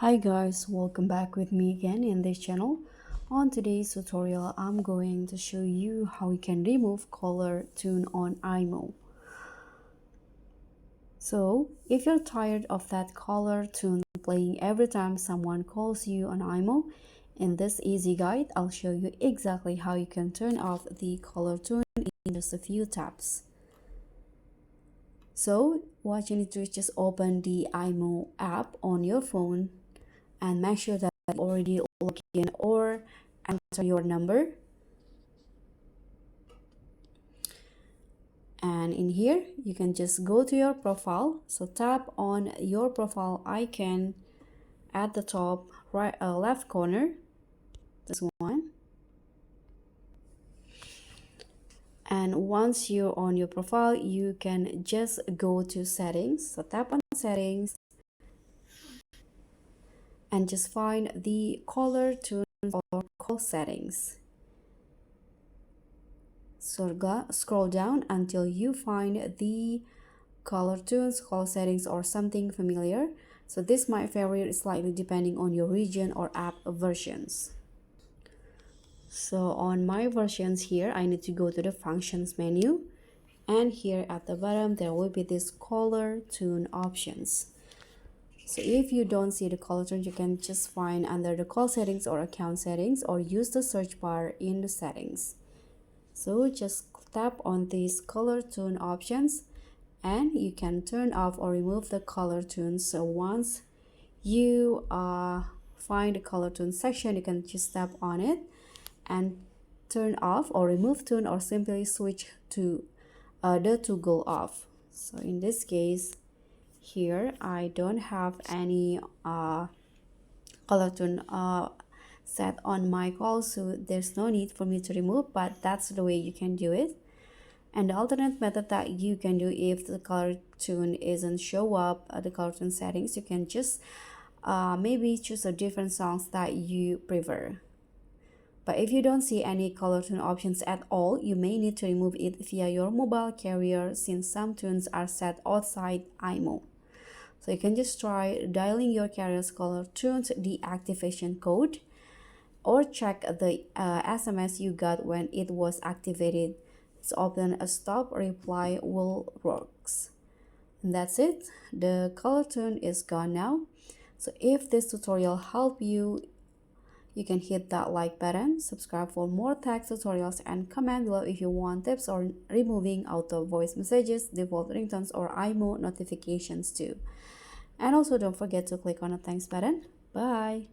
Hi guys, welcome back with me again in this channel. On today's tutorial, I'm going to show you how you can remove color tune on IMO. So if you're tired of that color tune playing every time someone calls you on IMO, in this easy guide, I'll show you exactly how you can turn off the color tune in just a few taps. So what you need to do is just open the IMO app on your phone and make sure that you already log in or enter your number. And in here, you can just go to your profile. So tap on your profile icon at the top right left corner, this one. And once you're on your profile, you can just go to settings. So tap on settings and just find the color tune or call settings. So scroll down until you find the color tunes, call settings, or something familiar. So this might vary slightly depending on your region or app versions. So on my versions here, I need to go to the functions menu, and here at the bottom there will be this color tune options. So if you don't see the color tune, you can just find under the call settings or account settings, or use the search bar in the settings. So just tap on these color tune options and you can turn off or remove the color tunes. So once you find the color tune section, you can just tap on it and turn off or remove tune, or simply switch to the toggle off. So in this case here, I don't have any color tune set on my call, so there's no need for me to remove, but that's the way you can do it. And the alternate method that you can do, if the color tune isn't show up the color tune settings, you can just maybe choose a different songs that you prefer. But if you don't see any color tune options at all, you may need to remove it via your mobile carrier, since some tunes are set outside IMO. So you can just try dialing your carrier's color tunes deactivation code, or check the SMS you got when it was activated. It's often a stop reply will works. And that's it. The color tune is gone now. So if this tutorial helped you, you can hit that like button, subscribe for more tech tutorials, and comment below if you want tips on removing auto voice messages, default ringtones, or IMO notifications too. And also don't forget to click on the thanks button. Bye.